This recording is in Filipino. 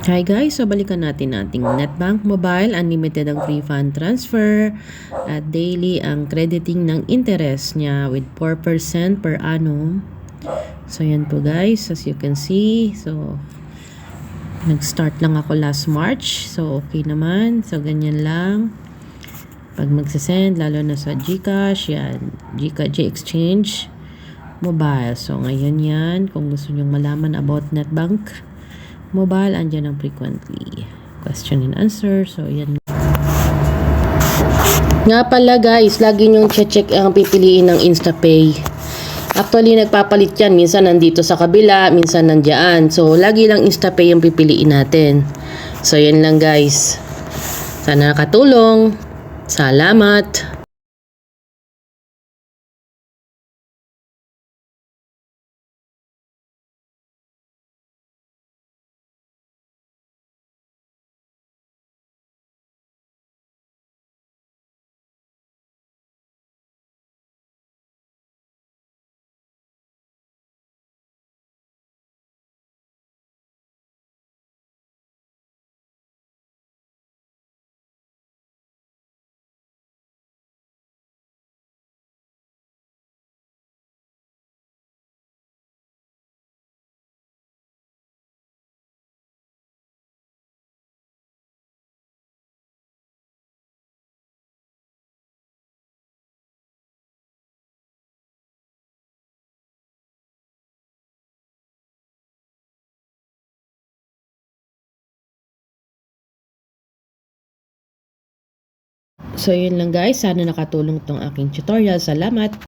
Hi guys, so balikan natin ating Netbank Mobile. Unlimited ang free fund transfer at daily ang crediting ng interest niya with 4% per annum. So yan po guys, as you can see. So nag-start lang ako last March. So okay naman. So ganyan lang. Pag magsasend, lalo na sa GCash, yan. GCash Exchange Mobile. So ngayon yan, kung gusto nyong malaman about Netbank Mobile, andyan ang frequently question and answer. So yan nga pala guys, lagi nyong check ang pipiliin ng InstaPay. Actually nagpapalit yan, minsan nandito sa kabila, minsan nandiyan. So lagi lang InstaPay yung pipiliin natin. So yan lang guys, sana nakatulong. Salamat. So yun lang guys, sana nakatulong tong aking tutorial. Salamat.